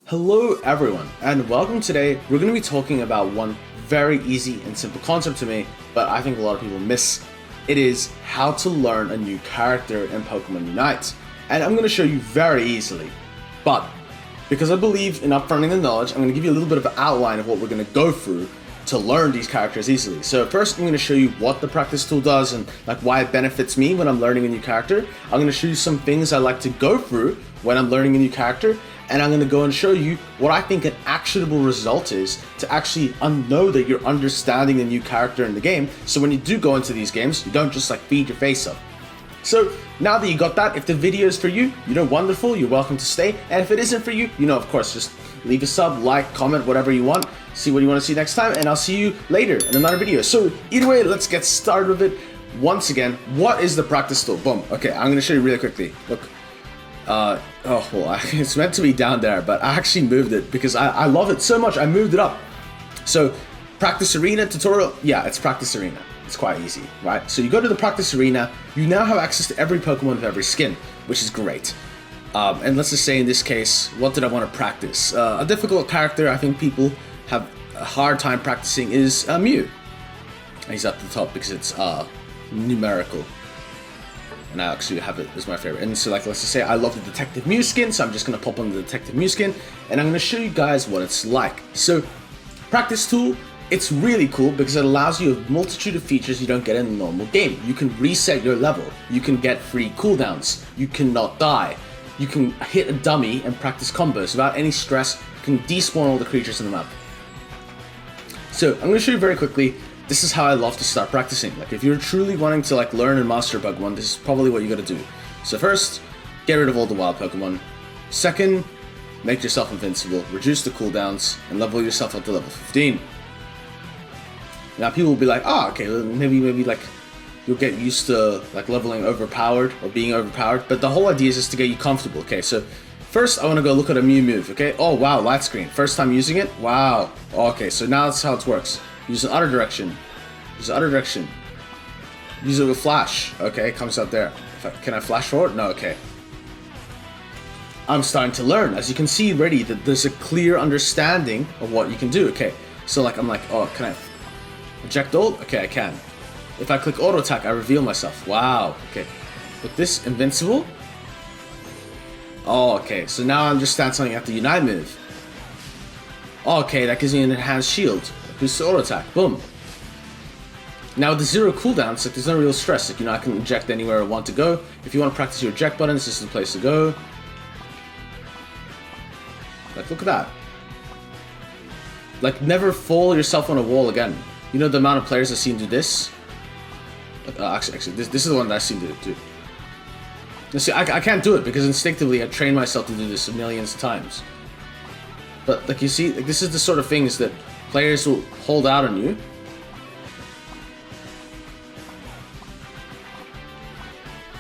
Hello everyone, and welcome. Today we're going to be talking about one very easy and simple concept to me, but I think a lot of people miss. It is how to learn a new character in Pokemon Unite. And I'm going to show you very easily, but because I believe in upfronting the knowledge, I'm going to give you a little bit of an outline of what we're going to go through to learn these characters easily. So first I'm going to show you what the practice tool does and like why it benefits me when I'm learning a new character. I'm going to show you some things I like to go through when I'm learning a new character, and I'm going to go and show you what I think an actionable result is to actually know that you're understanding the new character in the game, so when you do go into these games, you don't just like feed your face up. So now that you got that, if the video is for you, wonderful, you're welcome to stay. And if it isn't for you, of course, just leave a sub, like, comment, whatever you want. See what you want to see next time, and I'll see you later in another video. So either way, let's get started with it. Once again, what is the practice tool? Boom. Okay, I'm going to show you really quickly. Look. It's meant to be down there, but I actually moved it because I love it so much. I moved it up. So practice arena tutorial. Yeah, it's practice arena. It's quite easy, right? So you go to the practice arena. You now have access to every Pokemon with every skin, which is great. And let's just say in this case, what did I want to practice? A difficult character I think people have a hard time practicing is Mew. He's at the top because it's numerical. And I actually have it as my favorite. And so, like, let's just say I love the Detective Mew skin, so I'm just going to pop on the Detective Mew skin, and I'm going to show you guys what it's like. So, practice tool, it's really cool because it allows you a multitude of features you don't get in a normal game. You can reset your level, you can get free cooldowns, you cannot die, you can hit a dummy and practice combos without any stress, you can despawn all the creatures in the map. So, I'm going to show you very quickly. This is how I love to start practicing. Like, if you're truly wanting to like learn and master Pokemon, this is probably what you gotta do. So first, get rid of all the wild Pokemon. Second, make yourself invincible, reduce the cooldowns, and level yourself up to level 15. Now people will be like, okay, maybe like you'll get used to like leveling overpowered or being overpowered, but the whole idea is just to get you comfortable. Okay, so first I want to go look at a Mew move. Okay, oh wow, light screen. First time using it, wow. Okay, so now that's how it works. Use the other direction. Use the other direction. Use it with flash. Okay, it comes out there. Can I flash forward? No, okay. I'm starting to learn. As you can see already, that there's a clear understanding of what you can do. Okay, so like I'm like, oh, can I eject ult? Okay, I can. If I click auto attack, I reveal myself. Wow. Okay. With this invincible. Oh, okay. So now I understand something at the Unite move. Oh, okay, that gives me an enhanced shield. Boost the auto attack, boom. Now with the zero cooldowns, like there's no real stress. Like I can eject anywhere I want to go. If you want to practice your eject buttons, this is the place to go. Like look at that. Like never fall yourself on a wall again. You know the amount of players I've seen do this? Actually, this is the one that I've seen do it too. You see, I can't do it because instinctively I trained myself to do this millions of times. But like you see, like this is the sort of things that players will hold out on you.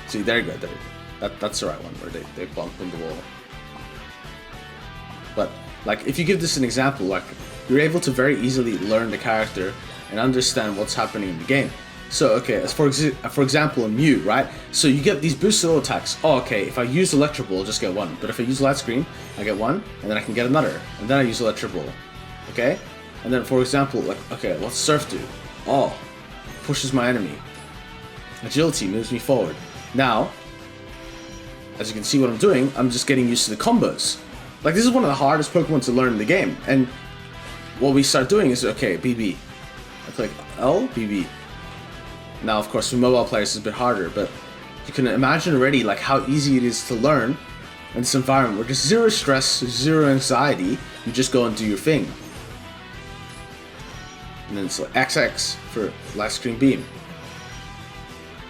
See, there you go. That's the right one where they bump into the wall. But like, if you give this an example, like you're able to very easily learn the character and understand what's happening in the game. So okay, as for example, a Mew, right? So you get these boosted auto attacks. Oh, okay, if I use Electro Ball, I'll just get one. But if I use Light Screen, I get one, and then I can get another, and then I use Electro Ball. Okay. And then, for example, like, okay, what's Surf do? Oh, pushes my enemy. Agility moves me forward. Now, as you can see what I'm doing, I'm just getting used to the combos. Like, this is one of the hardest Pokemon to learn in the game. And what we start doing is, okay, BB. I click L, BB. Now, of course, for mobile players, it's a bit harder, but you can imagine already, like, how easy it is to learn in this environment where there's zero stress, zero anxiety. You just go and do your thing. And then it's like XX for Light Screen Beam.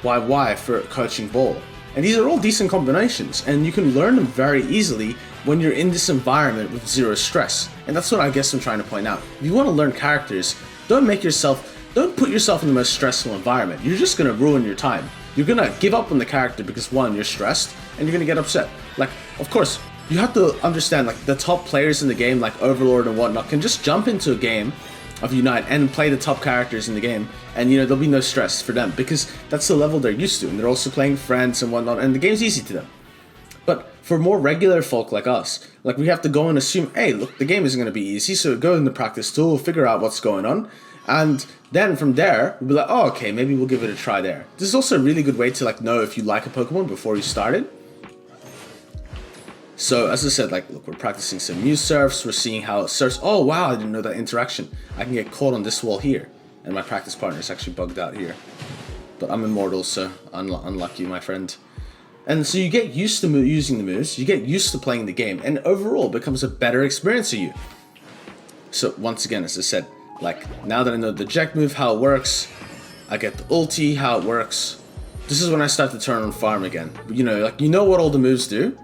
YY for Coaching Ball. And these are all decent combinations, and you can learn them very easily when you're in this environment with zero stress. And that's what I guess I'm trying to point out. If you want to learn characters, don't put yourself in the most stressful environment. You're just going to ruin your time. You're going to give up on the character because one, you're stressed, and you're going to get upset. Like, of course, you have to understand, like, the top players in the game, like Overlord and whatnot, can just jump into a game of Unite and play the top characters in the game, and there'll be no stress for them because that's the level they're used to, and they're also playing friends and whatnot, and the game's easy to them. But for more regular folk like us, like we have to go and assume, hey, look, the game isn't going to be easy, so go in the practice tool, figure out what's going on, and then from there, we'll be like, oh, okay, maybe we'll give it a try there. This is also a really good way to like know if you like a Pokemon before you start it. So as I said, like, look, we're practicing some new surfs, we're seeing how it surfs. Oh wow, I didn't know that interaction. I can get caught on this wall here, and my practice partner is actually bugged out here. But I'm immortal, so unlucky, my friend. And so you get used to using the moves, you get used to playing the game, and overall it becomes a better experience for you. So once again, as I said, like, now that I know the eject move, how it works, I get the ulti, how it works, this is when I start to turn on farm again. You know, like, you know what all the moves do,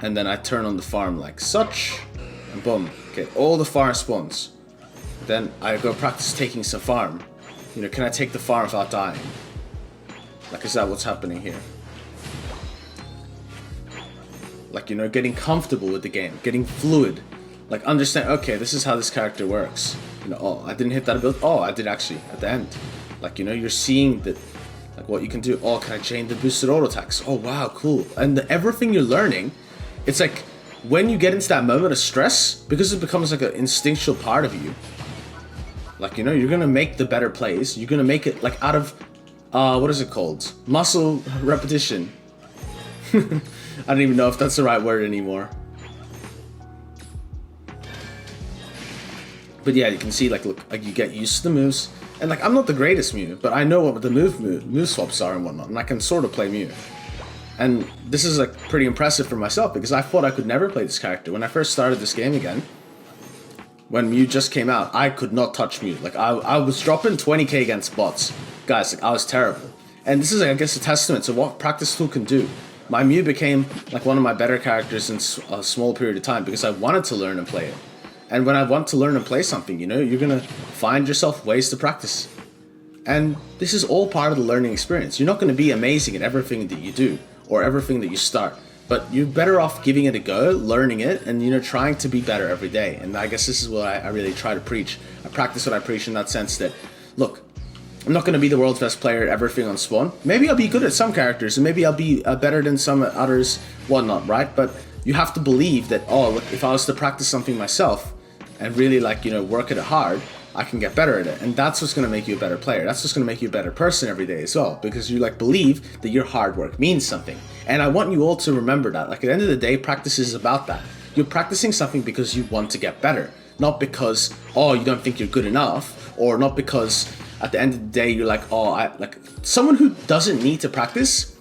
and then I turn on the farm like such, and boom, get all the farm spawns. Then I go practice taking some farm. You know, can I take the farm without dying? Like, is that what's happening here? Like, you know, getting comfortable with the game, getting fluid. Like, understand, okay, this is how this character works. You know, oh, I didn't hit that ability. Oh, I did actually, at the end. Like, you know, you're seeing that, like, what you can do. Oh, can I chain the boosted auto attacks? Oh, wow, cool. And everything you're learning, it's like, when you get into that moment of stress, because it becomes like an instinctual part of you, like, you know, you're gonna make the better plays. You're gonna make it, like, out of, what is it called? Muscle repetition. I don't even know if that's the right word anymore. But yeah, you can see, like, look, like, you get used to the moves. And, like, I'm not the greatest Mew, but I know what the move swaps are and whatnot, and I can sort of play Mew. And this is, like, pretty impressive for myself, because I thought I could never play this character. When I first started this game again, when Mew just came out, I could not touch Mew. Like, I was dropping 20k against bots. Guys, like, I was terrible. And this is, I guess, a testament to what practice tool can do. My Mew became, like, one of my better characters in a small period of time, because I wanted to learn and play it. And when I want to learn and play something, you know, you're gonna find yourself ways to practice. And this is all part of the learning experience. You're not gonna be amazing at everything that you do, or everything that you start. But you're better off giving it a go, learning it, and, you know, trying to be better every day. And I guess this is what I really try to preach. I practice what I preach in that sense that, look, I'm not going to be the world's best player at everything on spawn. Maybe I'll be good at some characters, and maybe I'll be better than some others, whatnot, right? But you have to believe that, oh, look, if I was to practice something myself, and really, like, you know, work at it hard, I can get better at it. And that's what's going to make you a better player. That's what's going to make you a better person every day as well, because you, like, believe that your hard work means something. And I want you all to remember that. Like, at the end of the day, practice is about that. You're practicing something because you want to get better, not because, oh, you don't think you're good enough, or not because at the end of the day you're like, oh, like, someone who doesn't need to practice,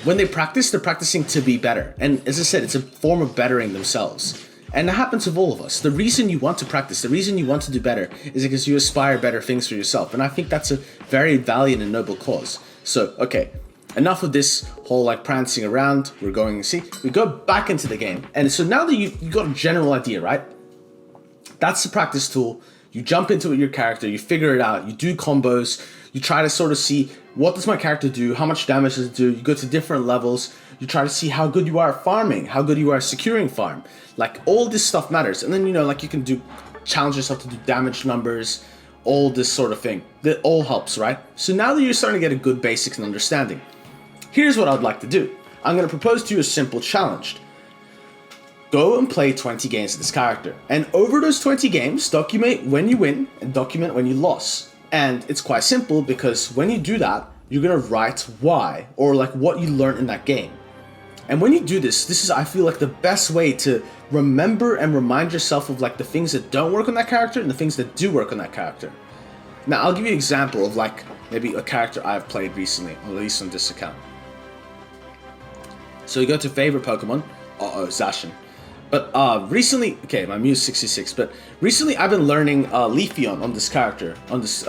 when they practice, they're practicing to be better. And as I said, it's a form of bettering themselves. And that happens with all of us. The reason you want to practice, the reason you want to do better, is because you aspire better things for yourself. And I think that's a very valiant and noble cause. So, okay, enough of this whole, like, prancing around. We're going, see, we go back into the game. And so now that you got a general idea, right? That's the practice tool. You jump into it with your character, you figure it out, you do combos, you try to sort of see, what does my character do, how much damage does it do, you go to different levels, you try to see how good you are at farming, how good you are at securing farm. Like, all this stuff matters. And then, you know, like, you can do, challenge yourself to do damage numbers, all this sort of thing. That all helps, right? So now that you're starting to get a good basics and understanding, here's what I'd like to do. I'm going to propose to you a simple challenge. Go and play 20 games of this character. And over those 20 games, document when you win and document when you lost. And it's quite simple, because when you do that, you're going to write why, or like what you learned in that game. And when you do this, this is, I feel like, the best way to remember and remind yourself of, like, the things that don't work on that character and the things that do work on that character. Now, I'll give you an example of, like, maybe a character I've played recently, or at least on this account. So you go to favorite Pokemon, Zacian. But recently, okay, my Mew's 66, but recently I've been learning Leafeon on this character, on this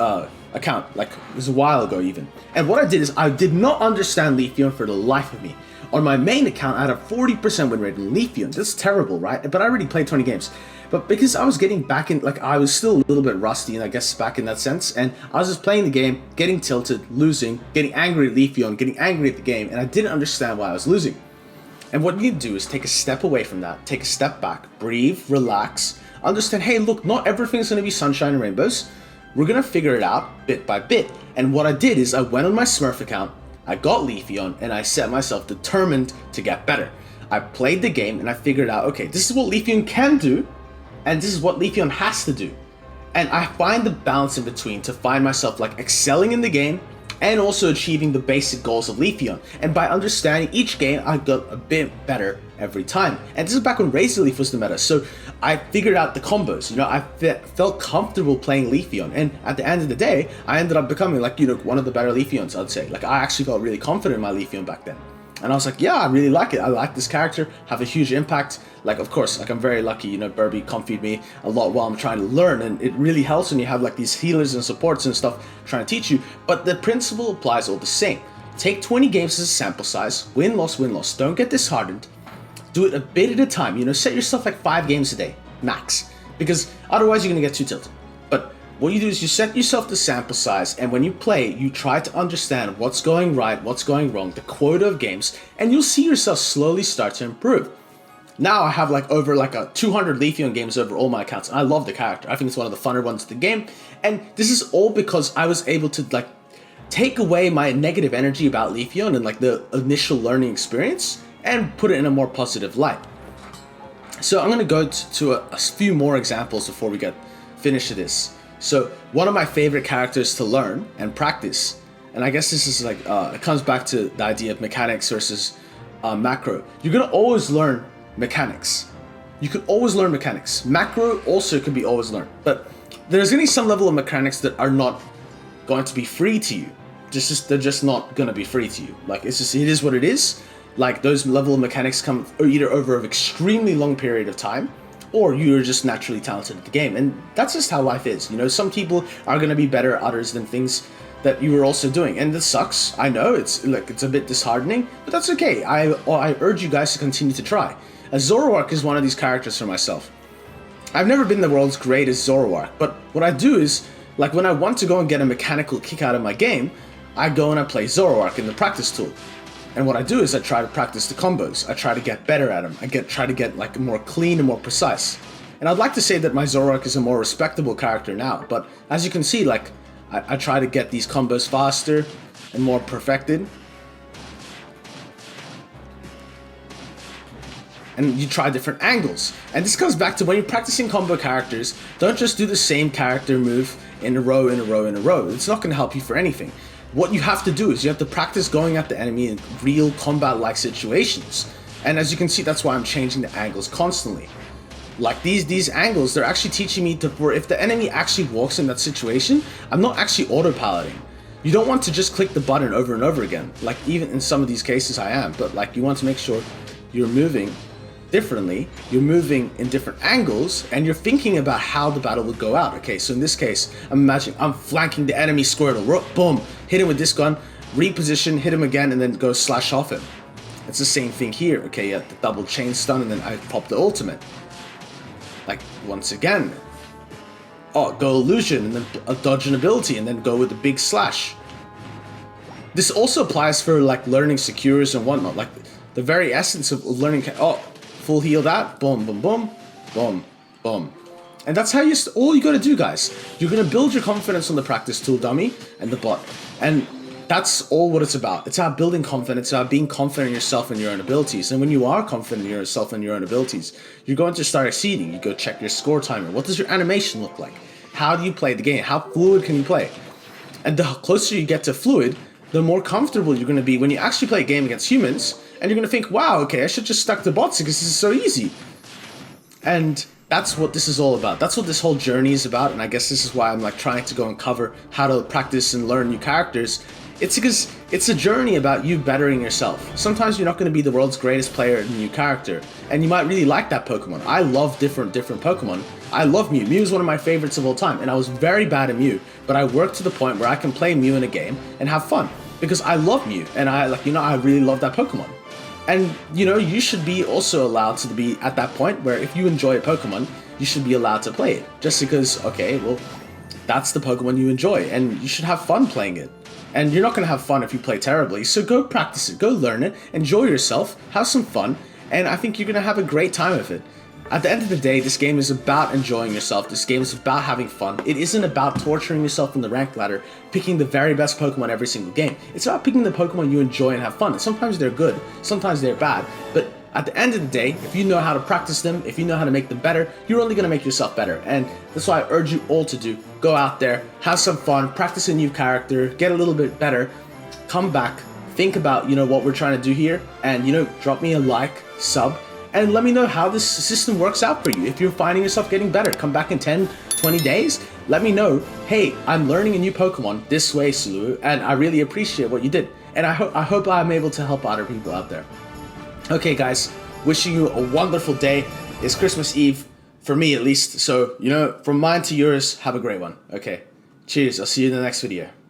account, like, it was a while ago even. And what I did is, I did not understand Leafeon for the life of me. On my main account, I had a 40% win rate in Leafeon. That's terrible, right? But I already played 20 games. But because I was getting back in, like, I was still a little bit rusty, and I guess back in that sense, and I was just playing the game, getting tilted, losing, getting angry at Leafeon, getting angry at the game, and I didn't understand why I was losing. And what you need to do is take a step away from that, take a step back, breathe, relax, understand, hey, look, not everything's going to be sunshine and rainbows. We're going to figure it out bit by bit. And what I did is I went on my Smurf account, I got Leafeon, and I set myself determined to get better. I played the game and I figured out, okay, this is what Leafeon can do, and this is what Leafeon has to do. And I find the balance in between to find myself like excelling in the game and also achieving the basic goals of Leafeon. And by understanding each game, I got a bit better every time. And this is back when Razor Leaf was the meta, so I figured out the combos. You know, I felt comfortable playing Leafeon, and at the end of the day, I ended up becoming like, you know, one of the better Leafeons, I'd say. Like, I actually felt really confident in my Leafeon back then. And I was like, yeah, I really like it. I like this character, have a huge impact. Like, of course, like I'm very lucky, you know, Burby comfied me a lot while I'm trying to learn, and it really helps when you have like these healers and supports and stuff trying to teach you. But the principle applies all the same. Take 20 games as a sample size, win, loss, win, loss. Don't get disheartened. Do it a bit at a time, you know, set yourself like 5 games a day, max. Because otherwise you're gonna get too tilted. But what you do is you set yourself the sample size, and when you play, you try to understand what's going right, what's going wrong, the quota of games, and you'll see yourself slowly start to improve. Now I have like over like a 200 Leafeon games over all my accounts, and I love the character. I think it's one of the funner ones in the game, and this is all because I was able to like take away my negative energy about Leafeon and like the initial learning experience and put it in a more positive light. So I'm gonna go to a few more examples before we get finished with this. So one of my favorite characters to learn and practice, and I guess this is like, it comes back to the idea of mechanics versus macro. You're gonna always learn mechanics. You could always learn mechanics. Macro also could be always learned, but there's gonna be some level of mechanics that are not going to be free to you. They're just not gonna be free to you. Like, it is what it is. Like, those level of mechanics come either over an extremely long period of time, or you're just naturally talented at the game, and that's just how life is. You know, some people are going to be better at others than things that you were also doing, and this sucks. I know it's a bit disheartening, but that's okay. I urge you guys to continue to try. Zoroark is one of these characters for myself. I've never been the world's greatest Zoroark, but what I do is, like, when I want to go and get a mechanical kick out of my game, I go and I play Zoroark in the practice tool. And what I do is I try to practice the combos. I try to get better at them. Try to get like more clean and more precise. And I'd like to say that my Zoroark is a more respectable character now, but as you can see, like, I try to get these combos faster and more perfected. And you try different angles. And this comes back to when you're practicing combo characters, don't just do the same character move in a row, in a row, in a row. It's not going to help you for anything. What you have to do is you have to practice going at the enemy in real combat-like situations. And as you can see, that's why I'm changing the angles constantly. Like these angles, they're actually teaching me where if the enemy actually walks in that situation, I'm not actually autopiloting. You don't want to just click the button over and over again. Like, even in some of these cases I am, but like, you want to make sure you're moving differently, you're moving in different angles, and you're thinking about how the battle would go out. Okay, so in this case, I'm imagining I'm flanking the enemy Squirtle, boom, hit him with this gun, reposition, hit him again, and then go slash off him. It's the same thing here. Okay, yeah, the double chain stun, and then I pop the ultimate. Like, once again, oh, go illusion, and then a dodge an ability, and then go with the big slash. This also applies for like learning secures and whatnot, like the very essence of learning. Oh, full heal that, boom, boom, boom, boom, boom. And that's how all you gotta do, guys. You're gonna build your confidence on the practice tool dummy and the bot. And that's all what it's about. It's about building confidence, it's about being confident in yourself and your own abilities. And when you are confident in yourself and your own abilities, you're going to start exceeding. You go check your score timer. What does your animation look like? How do you play the game? How fluid can you play? And the closer you get to fluid, the more comfortable you're gonna be when you actually play a game against humans. And you're going to think, wow, okay, I should just stack the bots because this is so easy. And that's what this is all about. That's what this whole journey is about. And I guess this is why I'm like trying to go and cover how to practice and learn new characters. It's because it's a journey about you bettering yourself. Sometimes you're not going to be the world's greatest player in a new character. And you might really like that Pokemon. I love different Pokemon. I love Mew. Mew is one of my favorites of all time. And I was very bad at Mew. But I worked to the point where I can play Mew in a game and have fun. Because I love Mew. And I really love that Pokemon. And, you know, you should be also allowed to be at that point where if you enjoy a Pokemon, you should be allowed to play it. Just because, okay, well, that's the Pokemon you enjoy, and you should have fun playing it. And you're not going to have fun if you play terribly, so go practice it, go learn it, enjoy yourself, have some fun, and I think you're going to have a great time with it. At the end of the day, this game is about enjoying yourself. This game is about having fun. It isn't about torturing yourself in the rank ladder, picking the very best Pokemon every single game. It's about picking the Pokemon you enjoy and have fun. And sometimes they're good, sometimes they're bad, but at the end of the day, if you know how to practice them, if you know how to make them better, you're only going to make yourself better. And that's why I urge you all to do. Go out there, have some fun, practice a new character, get a little bit better, come back, think about, what we're trying to do here, and, drop me a like, sub, and let me know how this system works out for you. If you're finding yourself getting better, come back in 10, 20 days, let me know, hey, I'm learning a new Pokemon this way, Sulu, and I really appreciate what you did. And I hope I'm able to help other people out there. Okay, guys, wishing you a wonderful day. It's Christmas Eve, for me at least. So, from mine to yours, have a great one. Okay, cheers. I'll see you in the next video.